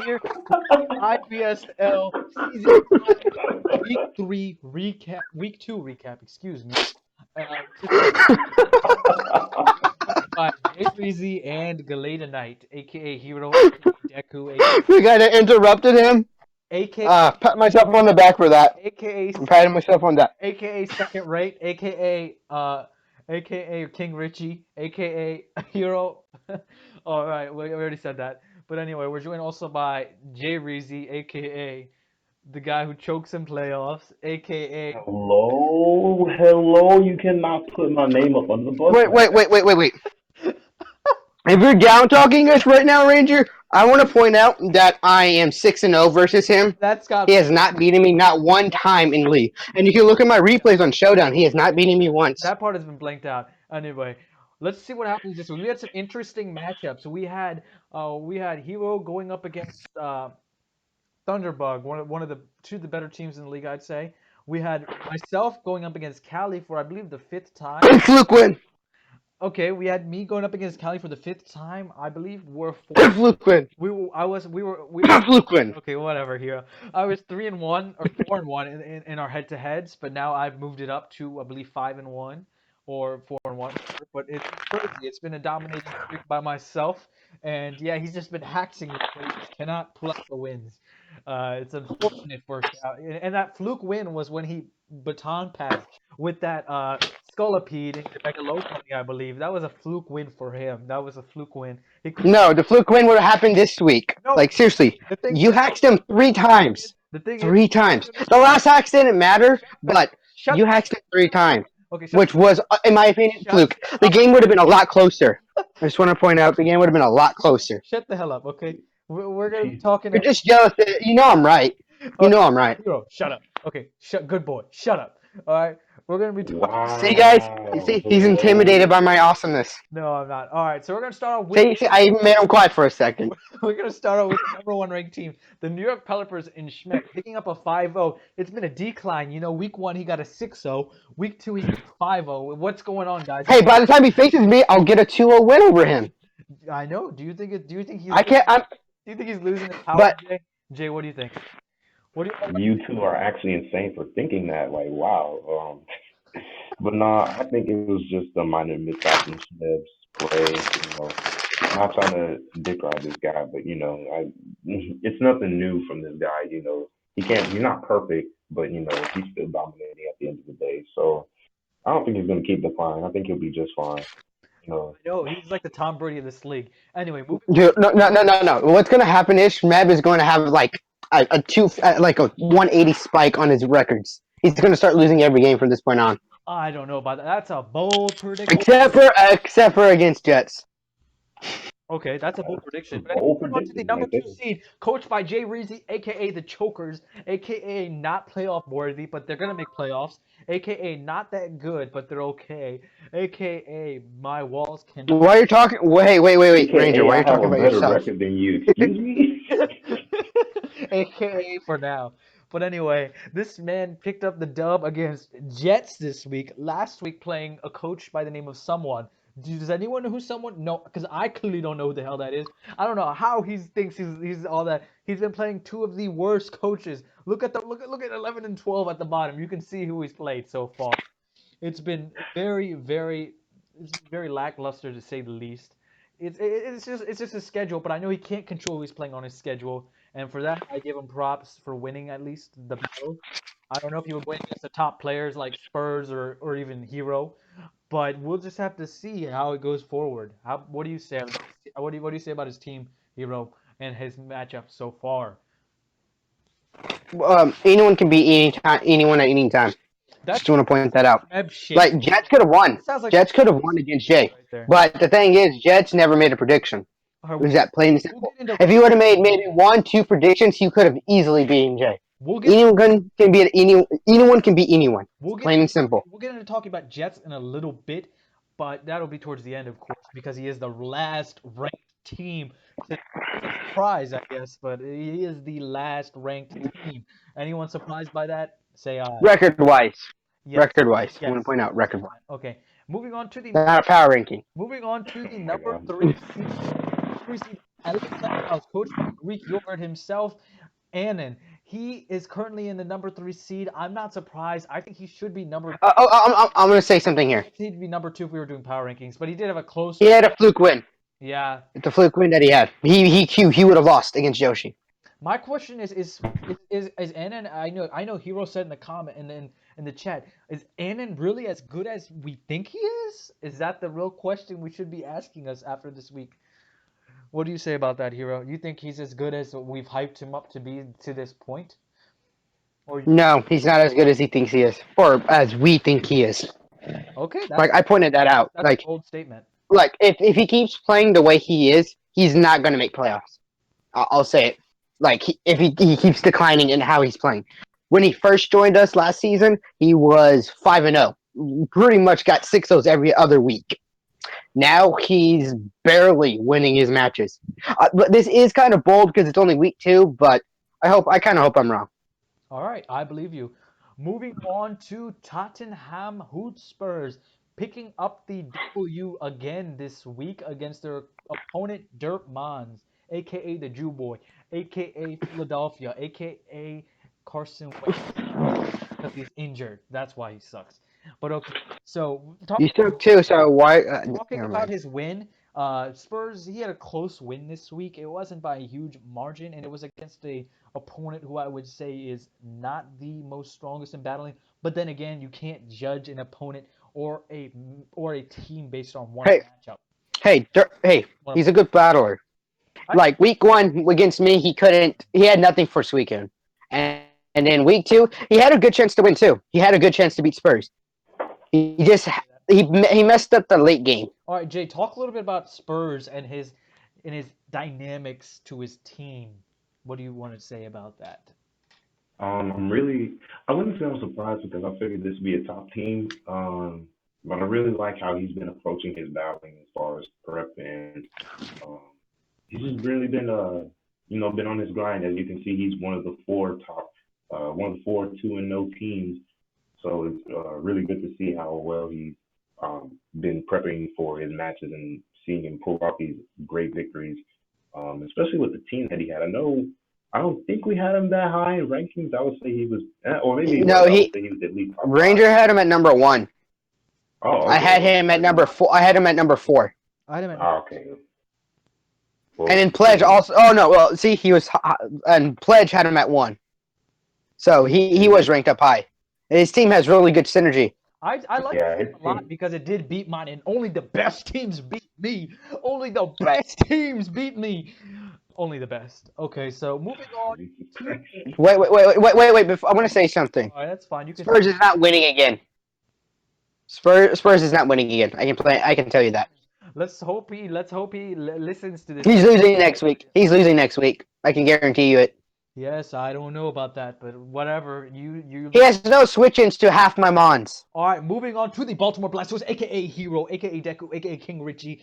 here with IPSL Season 5, Week 3 recap, Week 2 recap, excuse me. This is by Jayreezy and Galata Knight, aka Hero, aka Deku, We gotta interrupted him. aka Pat myself on the back for that. aka I'm patting myself on that. aka Second Rate, aka King Richie, aka Hero. All right, we already said that. But anyway, we're joined also by Jayreezy, aka the guy who chokes in playoffs, aka Hello, hello. You cannot put my name up on the bus Wait, like wait, that. wait, wait, wait, wait. If you're down talking us right now, Ranger, I want to point out that I am 6-0 versus him. that's got He has not beaten me not one time in league. And you can look at my replays on Showdown. He has not beaten me once. that part has been blanked out. Anyway, let's see what happens this week. We had some interesting matchups. We had Hero going up against Thunderbug, one of the two of the better teams in the league, I'd say. We had myself going up against Cali for I believe the fifth time. And Fluke win. Okay, we had me going up against Cali for the fifth time. I believe we're four. And Fluke win. We. And Fluke win. Okay, whatever. Here, I was 3-1 or 4-1 in our head-to-heads, but now I've moved it up to I believe 5-1 or 4-1. But it's crazy. It's been a dominating streak by myself, and yeah, he's just been hacking me, but he just cannot pull out the wins. It's unfortunate for and that fluke win was when he baton passed with that Scolipede into Megalophony, I believe. That was a fluke win for him. That was a fluke win. He could No, the Fluke win would have happened this week. no. Like, seriously. The thing You is, hacked him 3 times. the thing is, 3 times. The last hacks didn't matter, but shut you hacked him 3 times. okay, Which was, in my opinion, shut Fluke. The game would have been a lot closer. I just want to point out the game would have been a lot closer. shut the hell up, okay? We're gonna be Jeez. talking. You're just jealous. You know I'm right. You know Okay, I'm right. Hero, shut up. Okay, good boy, shut up. All right, we're gonna be talking. See, guys? You Wow. see, he's intimidated Hello. by my awesomeness. No, I'm not. All right, so we're gonna start off with See, I even made him quiet for a second. we're gonna start out with the number one ranked team, the New York Pelicans in Schmidt, picking up a 5-0. It's been a decline. You know, week one he got a 6-0. Week two he got a 5-0. What's going on, guys? Hey, by the time he faces me, I'll get a 2-0 win over him. I know. Do you think he's I can't. do you think he's losing his power, But Jay? Jay, what do you think? What do you? You two are actually insane for thinking that. Like, wow. But nah, I think it was just a minor mishap in Schmeb's play. Not trying to dick ride this guy, but it's nothing new from this guy. He's not perfect, but he's still dominating at the end of the day. So I don't think he's gonna keep declining. I think he'll be just fine. You know, I know he's like the Tom Brady of this league. Anyway, moving on. dude, no, no, no, no, no. What's gonna happen is Schmeb is going to have like like a 180 spike on his records. He's gonna start losing every game from this point on, I don't know about that. That's a bold prediction. except for against Jets. Okay, that's a bold prediction. But anyway, bold moving on to the prediction number right there. two seed, coached by Jayreezy, aka the Chokers, aka not playoff worthy, but they're gonna make playoffs, aka not that good, but they're okay, aka my walls cannot. Why you're talking? Wait, Ranger. AKA, Why I you're have talking a about better yourself? record than you. Excuse me. aka for now. But anyway, this man picked up the dub against Jets this week. Last week playing a coach by the name of someone. Does anyone know who someone? No, because I clearly don't know who the hell that is. I don't know how he thinks he's all that. He's been playing two of the worst coaches. Look at 11 and 12 at the bottom. You can see who he's played so far. It's been very lackluster to say the least. It's just a schedule, but I know he can't control who he's playing on his schedule, and for that I give him props for winning at least the battle. I don't know if he would win against the top players like Spurs or even Hero, but we'll just have to see how it goes forward. What do you say? What do you say about his team, Hero, and his matchup so far? Anyone can beat anyone at any time. That's Just want to point that out. Meb shit. Like Jets could have won. That sounds like Jets could have won against Jay. right there. But the thing is, Jets never made a prediction. All right, It was that plain and we'll simple. get into If you would have made maybe 1, 2 predictions, you could have easily beaten Jay. we'll get Anyone can beat anyone can beat anyone. we'll get Plain and simple. we'll get into talking about Jets in a little bit, but that'll be towards the end, of course, because he is the last ranked team. It's a surprise, I guess, but he is the last ranked team. Anyone surprised by that? Say aye. Record wise. Yes. Record wise. I Yes. want to point out record wise. Okay. Moving on to the Not a power ranking. moving on to the My number God. three seed Atlanta House, coached by Greek yogurt himself, Annan. He is currently in the number 3 seed. I'm not surprised. I think he should be number. I'm gonna say something here. He'd be number 2 if we were doing power rankings, but he did have a close. He had a fluke win. Yeah. It's a fluke win that he had. He would have lost against Yoshi. My question is Annan? I know Hero said in the comment and then in the chat, is Annan really as good as we think he is? Is that the real question we should be asking us after this week? What do you say about that, Hero? You think he's as good as we've hyped him up to be to this point? Or No, he's not as good as he thinks he is, or as we think he is. okay, that's Like I pointed that out. that's a bold statement. Like if he keeps playing the way he is, he's not gonna make playoffs. I'll say it. Like if he keeps declining in how he's playing. When he first joined us last season, he was 5-0. Pretty much got 6-0 every other week. Now he's barely winning his matches. But this is kind of bold because it's only week 2. But I kind of hope I'm wrong. All right, I believe you. Moving on to Tottenham Hotspurs, picking up the W again this week against their opponent Dirk Mons, aka the Jew Boy, aka Philadelphia, aka Carson Wentz, because he's injured. That's why he sucks. But okay, so You took 2, so why? talking Never about mind. his win, Spurs, he had a close win this week. It wasn't by a huge margin, and it was against a opponent who I would say is not the most strongest in battling. But then again, you can't judge an opponent or a team based on one Hey, matchup. hey, One he's a good battler. I, Like week 1 against me, he couldn't. He had nothing for Suicune, and then week 2, he had a good chance to win too. He had a good chance to beat Spurs. He just he messed up the late game. all right, Jay, talk a little bit about Spurs and his dynamics to his team. What do you want to say about that? I'm really, I wouldn't say I'm surprised because I figured this would be a top team. But I really like how he's been approaching his battling as far as prep and um, he's just really been been on his grind. As you can see, he's one of the four 2-0 teams. So it's really good to see how well he's been prepping for his matches and seeing him pull off these great victories, especially with the team that he had. I don't think we had him that high in rankings. I would say he was, or maybe he was. No, I would he say he was at least top five. Ranger had him at number 1. Oh, I okay. had him at number 4. I had him at number 4. I had him at Ah, okay. And Well, then Pledge also. Oh no, well see he was and Pledge had him at 1. So he was ranked up high. And his team has really good synergy. I like yeah, this his team a lot team. because it did beat mine, and only the best teams beat me. Only the best teams beat me. Only the best. Okay, so moving on to. Wait. Before, I want to say something. All right, that's fine. You can. Spurs is not winning again. Spurs is not winning again. I can tell you that. Let's hope he listens to this. He's losing next week. He's losing next week. I can guarantee you it. Yes, I don't know about that, but whatever. He has no switch-ins to half my mons. All right, moving on to the Baltimore Blasters, aka Hero, aka Deku, aka King Richie.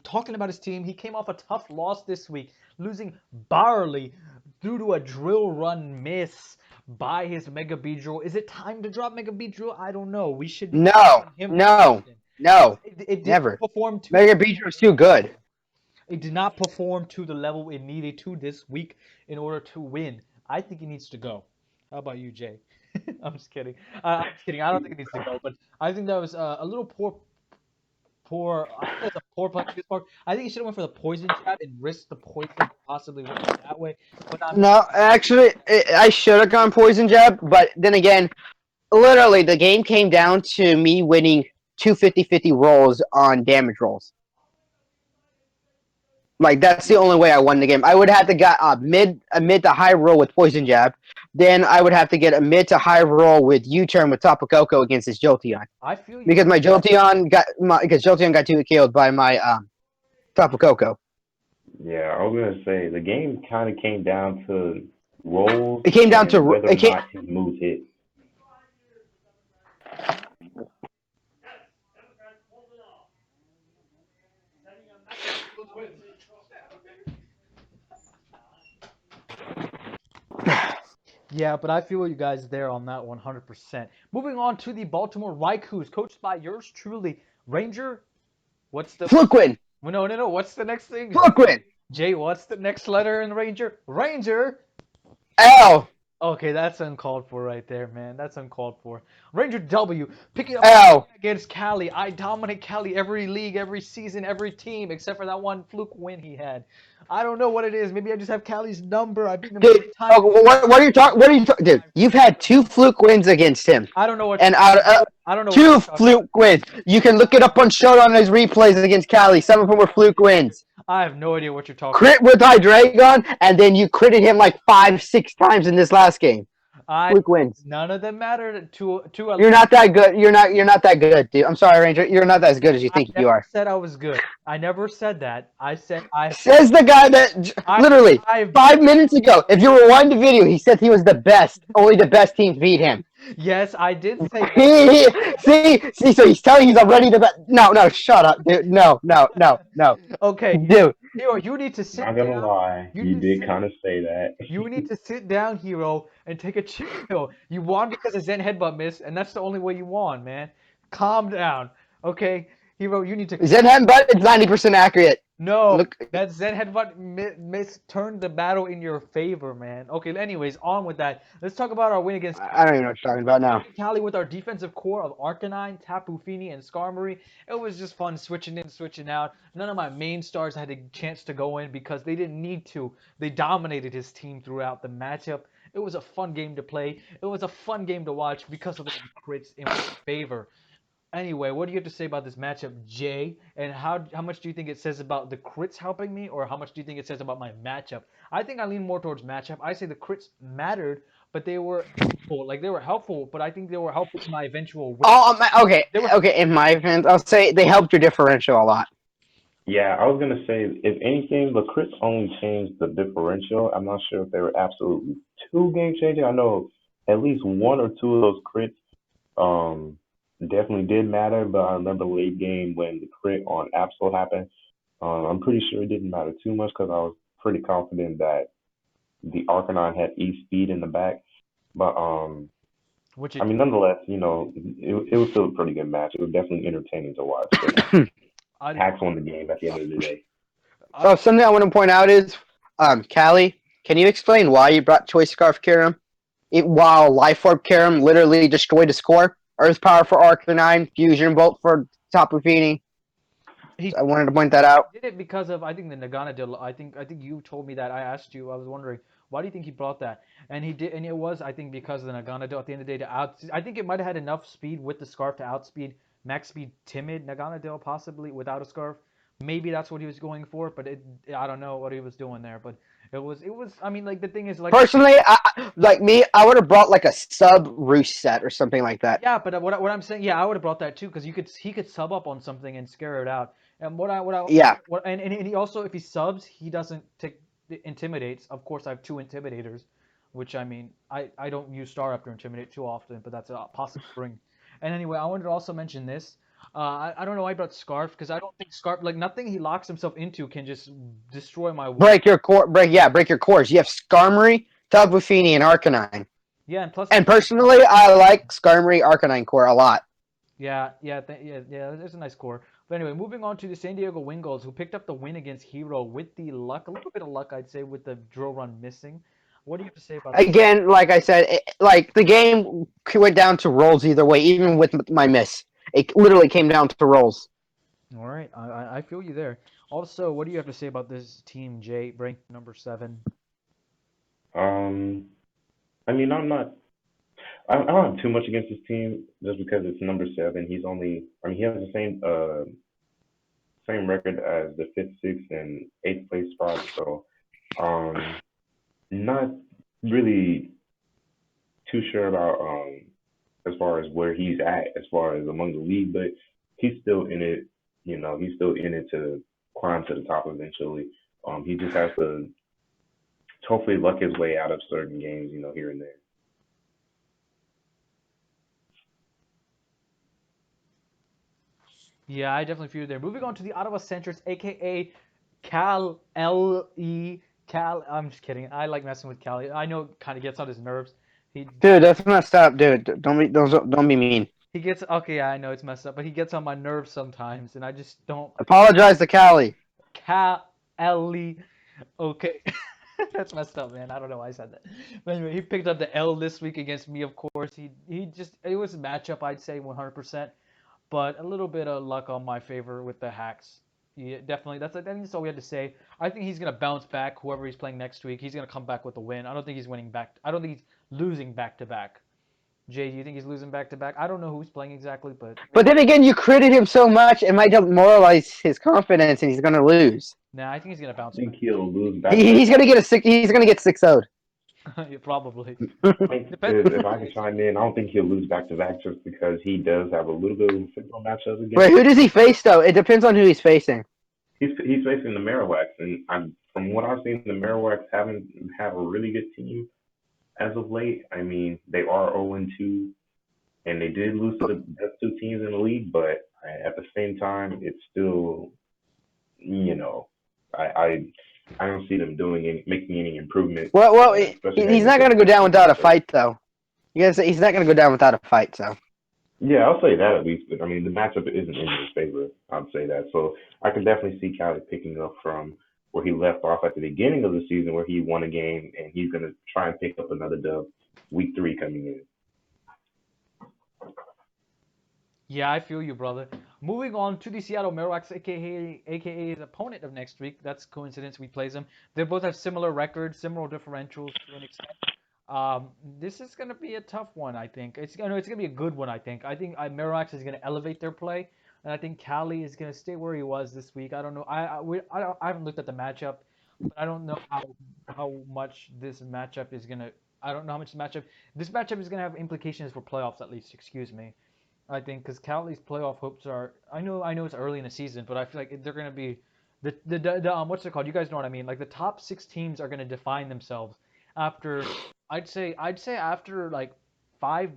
Talking about his team, he came off a tough loss this week, losing barely due to a drill run miss by his Mega Beedrill. Is it time to drop Mega Beedrill? I don't know. We should be No, dropping him no, often. no, It did not never. perform to Mega Beedrill is too good. it did not perform to the level it needed to this week in order to win. I think he needs to go. How about you, Jay? I'm just kidding. I'm just kidding. I don't think it needs to go, but I think that was a little poor. I think that's a poor play on his part. I think he should have went for the poison trap and risked the poison and possibly win it that way. But I'm No, actually, I should have gone poison jab, but then again, literally the game came down to me winning two 50-50 rolls on damage rolls. Like that's the only way I won the game. I would have to get a mid to high roll with poison jab. Then I would have to get a mid to high roll with U-turn with Tapu Koko against this Jolteon. I feel you. Because Jolteon got two killed by my Tapu Koko. Yeah, I was gonna say the game kind of came down to rolls It came down and to whether or not his moves hit. Yeah, but I feel you guys there on that 100%. Moving on to the Baltimore Raikus, coached by yours truly, Ranger. What's the Fluke win. no. What's the next thing? Fluke win. Jay, what's the next letter in Ranger? Ranger. L. Okay, that's uncalled for right there, man. That's uncalled for. Ranger W, picking up L. against Cali. I dominate Cali every league, every season, every team, except for that one fluke win he had. I don't know what it is. Maybe I just have Cali's number. I've beaten him Dude, 3 times. what are you talking? What are you talking? Dude, you've had 2 fluke wins against him, I don't know what and you're out I don't know what two you're talking fluke wins. You can look it up on Showdown his replays against Cali. Some of them were fluke wins. I have no idea what you're talking Crit with Hydreigon, and then you critted him like 5, 6 times in this last game. I Fluke wins. none of them mattered to You're not that good. You're not that good, dude. I'm sorry, Ranger. You're not as good as you I think you never are. said I was good. I never said that. I said Says the guy that I literally I've 5 minutes ago, if you rewind the video, he said he was the best. Only the best teams beat him. yes, I did say See, so he's telling he's already the best. No, no, shut up, dude. No, no, no, no, okay, dude. Hero, you need to sit Not gonna down. lie, You you need to did sit. kind of say that. You need to sit down, Hero, and take a chill pill. You won because of Zen headbutt miss, and that's the only way you won, man. Calm down, okay, Hero. You need to. Zenheim, but it's 90% accurate. No, Look, that Zen headbutt miss turned the battle in your favor, man. Okay, anyways, on with that. Let's talk about our win against I don't even know what you're talking about now. Cali with our defensive core of Arcanine, Tapu Fini, and Skarmory. It was just fun switching in, switching out. None of my main stars had a chance to go in because they didn't need to. They dominated his team throughout the matchup. It was a fun game to play. It was a fun game to watch because of the crits in my favor. Anyway, what do you have to say about this matchup, Jay? And how much do you think it says about the crits helping me, or how much do you think it says about my matchup? I think I lean more towards matchup. I say the crits mattered, but they were helpful. Like they were helpful, but I think they were helpful to my eventual win. Okay, They were okay. In my opinion, I'll say they helped your differential a lot. Yeah, I was gonna say, if anything, the crits only changed the differential. I'm not sure if they were absolutely two game changing. I know at least one or two of those crits um definitely did matter, but I remember late game when the crit on Absol happened. I'm pretty sure it didn't matter too much because I was pretty confident that the Arcanine had E speed in the back. But which I it mean, nonetheless, it was still a pretty good match. It was definitely entertaining to watch, but I Hacks won the game at the end of the day. I Oh, something I want to point out is, Callie, can you explain why you brought Choice Scarf Karam? While Life Orb Karam literally destroyed a score. Earth Power for Arcanine, Fusion Bolt for Tapu Fini. he So I wanted to point that out. did it because of I think the Nagana deal. I think you told me that. I asked you. I was wondering why do you think he brought that? And he did, and it was I think because of the Nagana deal. At the end of the day, to out. I think it might have had enough speed with the scarf to outspeed max speed timid Nagana deal possibly without a scarf. Maybe that's what he was going for, but I don't know what he was doing there. But it was. I mean, like the thing is like. Personally, like me, I would have brought like a sub Roost set or something like that. Yeah, but what I'm saying, yeah, I would have brought that too because you could he could sub up on something and scare it out. And Yeah. and he also if he subs he doesn't take intimidates. Of course, I have two intimidators, which I mean I don't use Star after intimidate too often, but that's a possible bring. And anyway, I wanted to also mention this. I don't know why I brought Scarf because I don't think Scarf like nothing he locks himself into can just destroy my wall. Break your core. Break your cores. You have Skarmory, Tapu Fini, and Arcanine. Yeah, and plus And personally, I like Skarmory Arcanine core a lot. yeah. There's a nice core. But anyway, moving on to the San Diego Wingulls, who picked up the win against Hero with the luck, a little bit of luck, I'd say, with the drill run missing. What do you have to say about that? Again, like I said, like the game went down to rolls either way, even with my miss. It literally came down to rolls. All right, I feel you there. Also, what do you have to say about this team, Jay, ranked number 7? Um, I mean, I don't have too much against this team just because it's number 7. I mean, he has the same record as the fifth, sixth, and eighth place spot. So, um, not really too sure about as far as where he's at as far as among the league, but he's still in it. He's still in it to climb to the top eventually. He just has to hopefully luck his way out of certain games, here and there. Yeah, I definitely feel you there. Moving on to the Ottawa Centers, aka Cal L E Cal. I'm just kidding. I like messing with Cal. I know it kind of gets on his nerves. He Dude, that's messed up, dude. Don't be mean. he gets okay. Yeah, I know it's messed up, but he gets on my nerves sometimes, and I just don't. Apologize to Callie. Cal Ellie. Okay. That's messed up, man. I don't know why I said that. But anyway, he picked up the L this week against me, of course. He just it was a matchup, I'd say 100%, but a little bit of luck on my favor with the hacks. Yeah, definitely. I think that's all we had to say. I think he's gonna bounce back. Whoever he's playing next week, he's gonna come back with a win. I don't think he's winning back. I don't think he's losing back to back. Jay, do you think he's losing back to back? I don't know who's playing exactly, but But then again, you credit him so much, it might demoralize his confidence, and he's going to lose. nah, I think he's gonna I bounce think back. he'll lose back to He's going to back. get a six. He's going to get 6-0. Yeah, probably. I think Depends. if I can chime in, I don't think he'll lose back to back just because he does have a little bit of a physical matchup Wait, against. who does he face though? It depends on who he's facing. He's facing the Marowaks, and from what I've seen, the Marowaks haven't have a really good team as of late. I mean, they are 0-2, and they did lose to the best two teams in the league, but at the same time, it's still, you know, I I, I don't see them making any improvement, Well, especially heading he's not into going the to go next down week without a matchup. fight though. You guys, he's not going to go down without a fight. So Yeah, I'll say that at least. But I mean, the matchup isn't in his favor. I'd say that. So I can definitely see Cali picking up from where he left off at the beginning of the season, where he won a game, and he's gonna try and pick up another dub week three coming in. Yeah, I feel you, brother. Moving on to the Seattle Mariners, aka his opponent of next week. That's coincidence. We plays them. They both have similar records, similar differentials to an extent. Um, this is gonna be a tough one, I think. It's gonna be a good one, I think. I think Mariners is gonna elevate their play, and I think Cali is gonna stay where he was this week. I don't know. I haven't looked at the matchup, but I don't know how much this matchup is gonna. I don't know how much this matchup is gonna have implications for playoffs at least. Excuse me. I think because Cali's playoff hopes are. I know it's early in the season, but I feel like they're gonna be the what's it called? You guys know what I mean? Like the top six teams are gonna define themselves after. I'd say after like five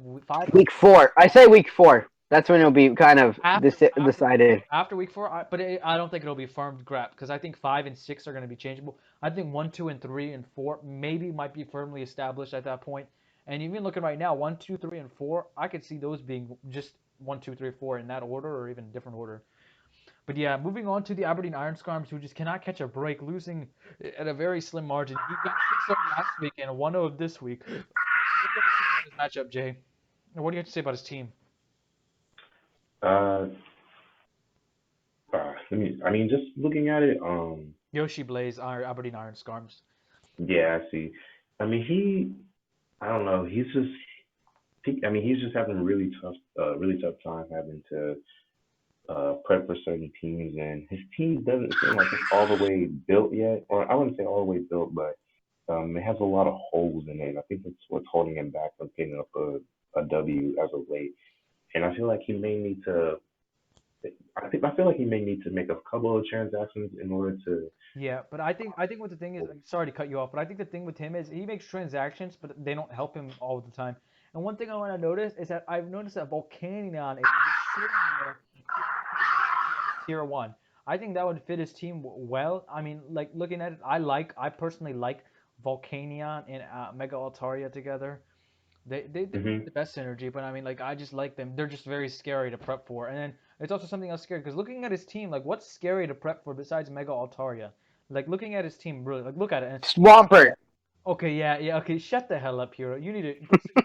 week 4, I say week 4. That's when it'll be kind of after week decided. four, after week four. I don't think it'll be firm grab because I think 5 and 6 are gonna be changeable. I think 1, 2, and 3 and 4 maybe might be firmly established at that point. And even looking right now, 1, 2, 3, and 4, I could see those being just 1, 2, 3, 4 in that order or even a different order. But yeah, moving on to the Aberdeen Iron Scarms, who just cannot catch a break, losing at a very slim margin. He got 6-0 last week and 1-0 this week. What do you have to say about his matchup, Jay? Or what do you have to say about his team? Uh, I mean, just looking at it, Yoshi Blaze, Aberdeen Iron Scarms. yeah, I see. I mean, I don't know. I mean, he's just having a really tough time having to prep for certain teams, and his team doesn't seem like it's all the way built yet. Or I wouldn't say all the way built, but it has a lot of holes in it. I think that's what's holding him back from picking up a W as of late. And I feel like he may need to. I feel like he may need to make a couple of transactions in order to. Yeah, but I think what the thing is, sorry to cut you off, but I think the thing with him is he makes transactions, but they don't help him all the time. And one thing I want to notice is that I've noticed that Volcanion is just sitting there tier one. I think that would fit his team well. I mean, like looking at it, I personally like Volcanion and Mega Altaria together. They might be Hmm. the best synergy, but I mean, like I just like them. They're just very scary to prep for. And then it's also something else scary because looking at his team, like what's scary to prep for besides Mega Altaria? Like looking at his team, really, like look at it. And, Swampert. okay, yeah, yeah, okay, shut the hell up, Hero. You need to go sit down.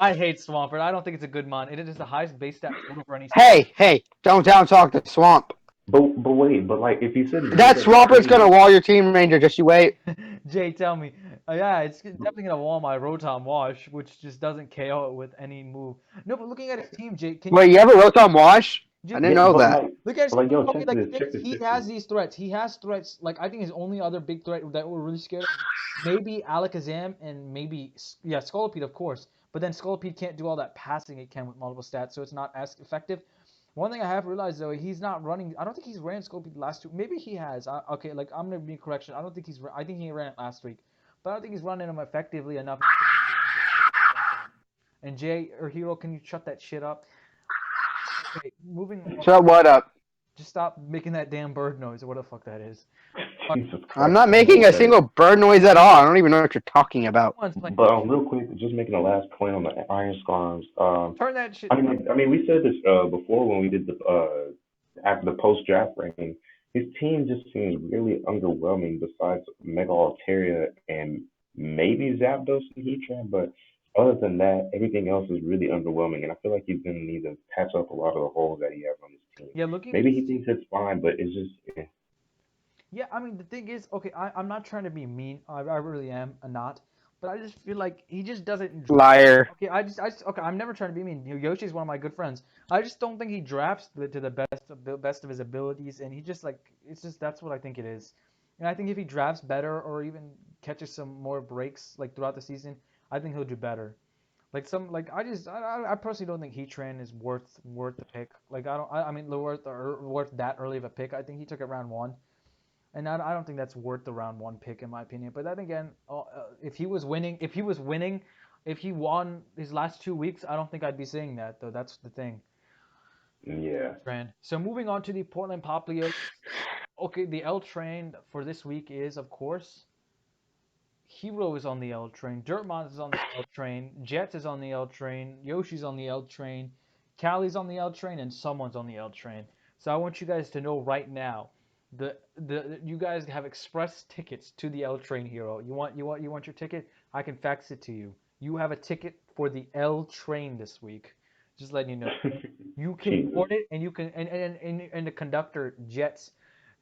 I hate Swampert. I don't think it's a good mon. It is the highest base stat total for any. Hey, don't down talk the swamp. But wait, but like if you said That Mega Swampert's gonna T, wall your team ranger. Just you wait. Jay, tell me. Yeah, it's definitely gonna wall my Rotom Wash, which just doesn't KO it with any move. No, but looking at his team, Jay, can you Wait, you ever wrote on Wash? I Jay, didn't yeah, know that. look at his but team? like yo, Tell me like the check things this, he check this. has these threats. He has threats. Like I think his only other big threat that we're really scared of, maybe Alakazam and maybe yeah Scolipede of course. But then Scolipede can't do all that passing it can with multiple stats, so it's not as effective. One thing I have realized though, he's not running. I don't think he's ran Scolipede the last two. Maybe he has. Okay, like I'm gonna be correction. I don't think he's. I think he ran it last week, but I don't think he's running them effectively enough. And Jay or Hero, can you shut that shit up? Okay, moving on. So what up? Just stop making that damn bird noise or what the fuck that is. Jesus I'm Christ, not I know making what a that is. single bird noise at all. I don't even know what you're talking about. Someone's playing But Yoshi. real quick, just making a last point on the Iron Scarms. Turn that shit. I mean, we said this before when we did the after the post draft ranking. his team just seems really underwhelming. Besides Mega Altaria and maybe Zapdos and Heatran, but other than that, everything else is really underwhelming. And I feel like he's gonna need to patch up a lot of the holes that he has on his team. Yeah, looking at Maybe his he team. thinks it's fine, but it's just Yeah, I mean the thing is, okay, I'm not trying to be mean. I really am not. But I just feel like he just doesn't draft. Liar. Okay, okay, I'm never trying to be mean. Yoshi's one of my good friends. I just don't think he drafts to the best of his abilities, and he just like it's just that's what I think it is. And I think if he drafts better or even catches some more breaks like throughout the season, I think he'll do better. Like some like I personally don't think Heatran is worth the pick. Like I mean worth that early of a pick. I think he took it round one. And I don't think that's worth the round one pick in my opinion. But then again, if he won his last 2 weeks, I don't think I'd be saying that though. That's the thing. yeah. Trend. So moving on to the Portland Poplios. Okay, the L train for this week is of course Hero is on the L train, Dirtmont is on the L train, Jets is on the L train, Yoshi's on the L train, Callie's on the L train, and someone's on the L train. So I want you guys to know right now, the you guys have express tickets to the L train hero. You want your ticket? I can fax it to you. You have a ticket for the L train this week. Just letting you know. You can Jesus. board it, and you can and the conductor Jets.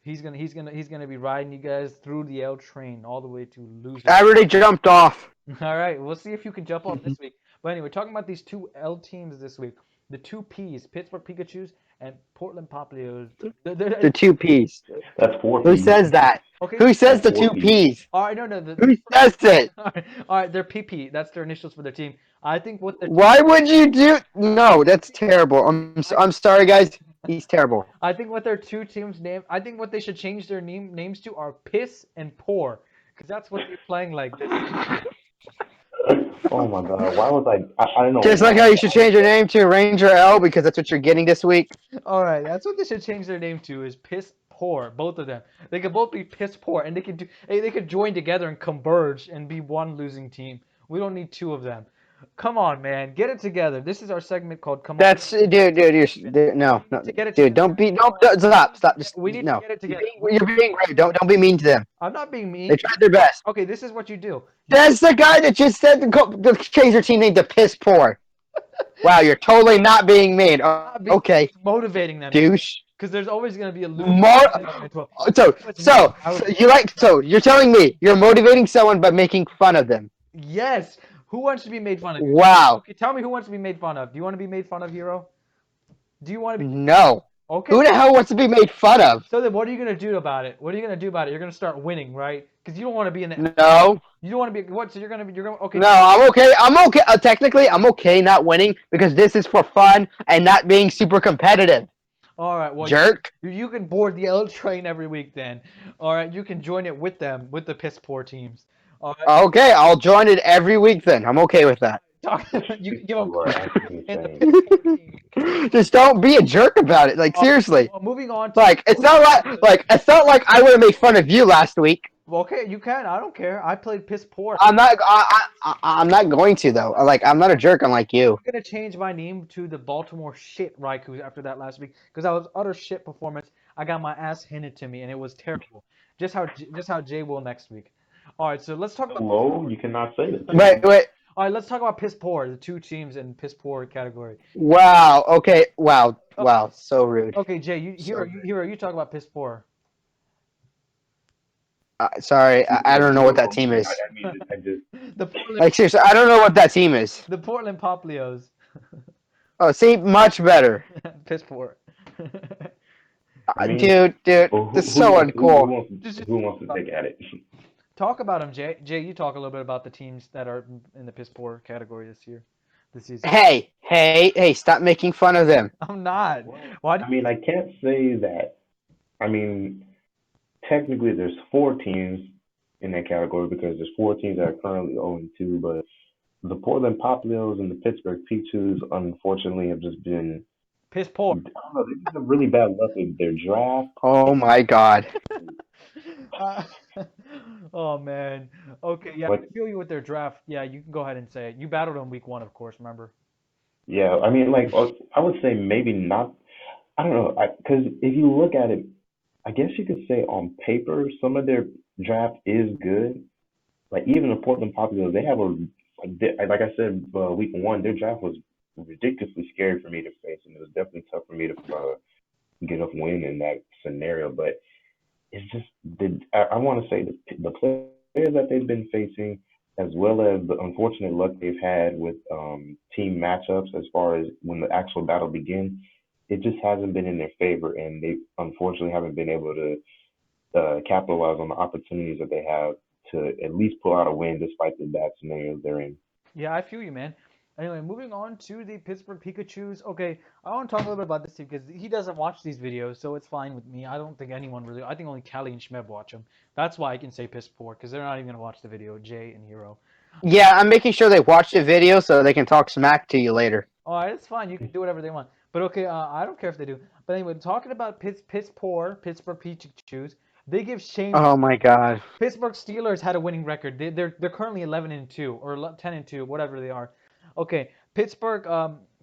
He's gonna be riding you guys through the L train all the way to loser. I already jumped off. All right, we'll see if you can jump off this week. But anyway, talking about these two L teams this week, the two P's, Pittsburgh Pikachu's and Portland Poplios. The two P's. That's four Who P's. says that? Okay, Who says That's the four two P's. P's? all right, no, Who says it? all right, they're PP. That's their initials for their team. I think what the Why would you do? No, that's terrible. I, I'm sorry, guys. He's terrible. I think what their two teams name. I think what they should change their names to are Piss and Poor, because that's what they're playing like this season. Oh my God. Why was I don't know Just like why how I you should thought of change your that. name to Ranger L because that's what you're getting this week. All right, that's what they should change their name to is Piss Poor. Both of them. They could both be Piss Poor, and they could join together and converge and be one losing team. We don't need two of them. Come on, man, get it together. This is our segment called "Come On, That's no, We no, need to get it dude. together. Don't stop, stop. Just We need to no. get it You're together. being, you're being rude. Don't be mean to them. I'm not being They mean. tried their best. Okay, this is what you do. That's the guy that just said to change your team name to Piss Poor. Wow, you're totally not being mean. Not being Okay, motivating them douche. because there's always gonna be a loser. More. So, What's so, out? so you like? So you're telling me you're motivating someone by making fun of them? Yes. Who wants to be made fun of? Wow. Okay, tell me who wants to be made fun of. Do you want to be made fun of, Hero? Do you want to be? No. Okay. Who the hell wants to be made fun of? So then, what are you gonna do about it? What are you gonna do about it? You're gonna start winning, right? Because you don't want to be in the. No. You don't want to be what? So you're gonna okay. No, I'm okay. I'm okay. Technically, I'm okay not winning because this is for fun and not being super competitive. All right. Well, Jerk. you can board the L train every week then. All right. You can join it with them with the piss poor teams. All right. Okay, I'll join it every week then. I'm okay with that. Talk, you can give them You are actually and the insane. piss poor team. Just don't be a jerk about it. Like seriously. Well, moving on to Like it's not like I would have made fun of you last week. okay, you can. I don't care. I played piss poor. I'm not going to though. Like I'm not a jerk unlike you. I'm gonna change my name to the Baltimore shit Raikou after that last week because I was utter shit performance. I got my ass handed to me and it was terrible. Just how Jay will next week. All right, so let's talk about piss Hello, poor. you cannot say that to Wait, me. wait. All right, let's talk about piss poor. The two teams in piss poor category. Wow. Okay. Wow. Okay, Wow. So rude. okay, Jay, So you talk about piss poor. sorry. I don't know what that Literal team me. is. the Portland Like seriously, I don't know what that team is. the Portland Poplios. Oh, see, much better. Piss poor. I mean, Dude, who, this is who so wants uncool. Just who wants to take at it? talk about them, Jay. Jay, you talk a little bit about the teams that are in the piss poor category this season. Hey! Stop making fun of them. I'm not. Well, Why do I you mean, I can't say that. I mean, technically, there's four teams in that category because there's four teams that are currently 0-2, but the Portland Poplios and the Pittsburgh Peaches, unfortunately, have just been. piss I poor? don't know. They just have really bad luck with their draft. Oh my God. Uh, oh man. Okay, yeah, Like, I feel you with their draft. Yeah, you can go ahead and say it. You battled them week one, of course. Remember? yeah, I mean, like, I would say maybe not. I don't know, because if you look at it, I guess you could say on paper some of their draft is good. Like even the Portland Populars, they have a like I said, week one, their draft was ridiculously scary for me to face, and it was definitely tough for me to get a win in that scenario. But it's just I want to say the players that they've been facing, as well as the unfortunate luck they've had with team matchups as far as when the actual battle begins, it just hasn't been in their favor, and they unfortunately haven't been able to capitalize on the opportunities that they have to at least pull out a win despite the bad scenarios they're in. Yeah, I feel you, man. Anyway, moving on to the Pittsburgh Pikachu's. Okay, I want to talk a little bit about this team because he doesn't watch these videos, so it's fine with me. I don't think anyone really. I think only Callie and Schmeb watch them. That's why I can say piss poor because they're not even gonna watch the video. Jay and Hero. Yeah, I'm making sure they watch the video so they can talk smack to you later. All right, it's fine. You can do whatever they want. But okay, I don't care if they do. But anyway, talking about piss poor Pittsburgh Pikachu's, they give shame. Oh my god. Pittsburgh Steelers had a winning record. They're currently 11-2 or 10-2, whatever they are. Okay, Pittsburgh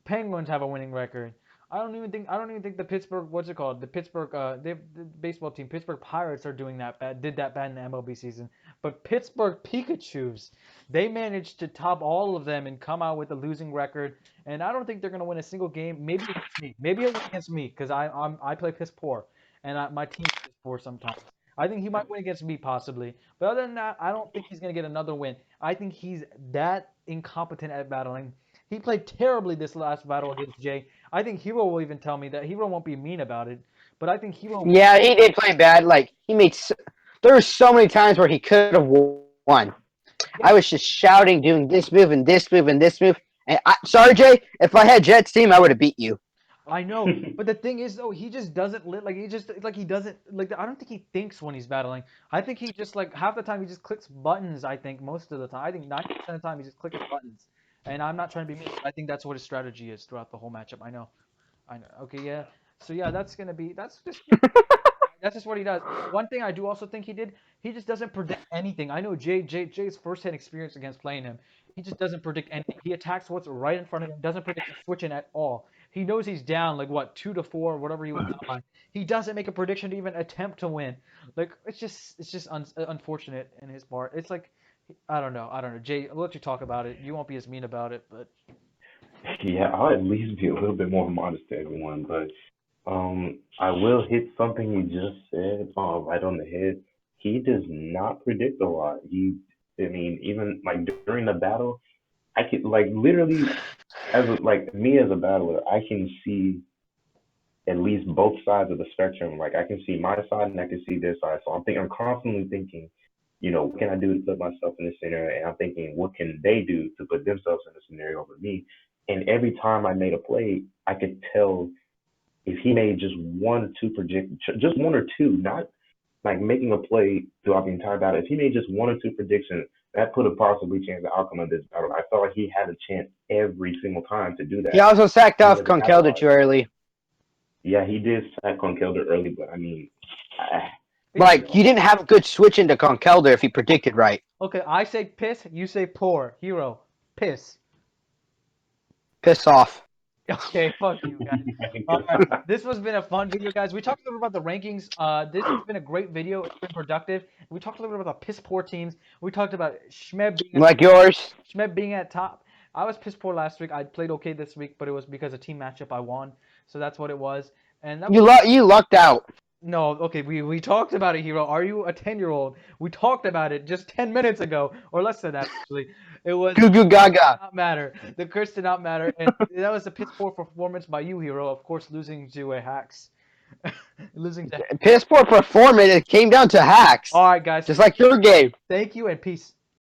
Penguins have a winning record. I don't even think the Pittsburgh what's it called, the Pittsburgh the baseball team Pittsburgh Pirates are doing that bad, did that bad in the MLB season. But Pittsburgh Pikachu's, they managed to top all of them and come out with a losing record. And I don't think they're gonna win a single game. Maybe against me. Maybe it'll win against me because I play piss poor and my team is piss poor sometimes. I think he might win against me possibly. But other than that, I don't think he's going to get another win. I think he's that incompetent at battling. He played terribly this last battle against Jay. I think Hero will even tell me that. Hero won't be mean about it. But I think Hero. Yeah, he did play bad. Like he made. There were so many times where he could have won. Yeah, I was just shouting, doing this move and this move and this move. And sorry, Jay, if I had Jet's team, I would have beat you. I know, but the thing is though, he just doesn't like he just like he doesn't like I don't think he thinks when he's battling. I think he just like half the time he just clicks buttons. I think most of the time, I think 90% of the time he just clicks buttons. And I'm not trying to be mean. I think that's what his strategy is throughout the whole matchup. I know. I know. Okay, yeah. So yeah, that's just what he does. One thing I do also think he just doesn't predict anything. I know Jay's first-hand experience against playing him. He just doesn't predict anything. He attacks what's right in front of him. Doesn't predict the switching at all. He knows he's down like what 2-4, whatever he was down by. He doesn't make a prediction to even attempt to win. Like it's just unfortunate in his part. It's like I don't know. Jay, I'll let you talk about it. You won't be as mean about it, but Yeah, I'll at least be a little bit more modest to everyone, but I will hit something you just said right on the head. He does not predict a lot. I mean, even like during the battle, I can like literally like me as a battler, I can see at least both sides of the spectrum. Like I can see my side and I can see their side. So I'm constantly thinking, what can I do to put myself in this scenario? And I'm thinking, what can they do to put themselves in a scenario over me? And every time I made a play, I could tell if he made just one or two just one or two, not like making a play throughout the entire battle. If he made just one or two predictions, that could have possibly changed the outcome of this battle. I felt like he had a chance every single time to do He that, also sacked and he off doesn't Conkelda capitalize. too early. Yeah, he did sack Conkelder early, but I mean, I, it's you Like, you know, didn't have a good switch into Conkelda if he predicted right. okay. I say piss. You say poor. Hero, piss. Piss off. Okay, fuck you guys. All right, this has been a fun video, guys. We talked a little bit about the rankings. This has been a great video. It's been productive. We talked a little bit about piss poor teams. We talked about Like yours. Schmeb being at top. I was piss poor last week. I played okay this week, but it was because of team matchup I won. So that's what it was. And that was You lucked out. no, okay, we talked about it, Hero. Are you a 10-year-old? We talked about it just 10 minutes ago, or less than that, actually. It was Goo goo gaga. not matter. The curse did not matter, and that was a piss poor performance by you, Hero. Of course, losing to a hacks, losing to. Piss poor performance. It came down to hacks. All right, guys. Just like your game. Thank you and peace.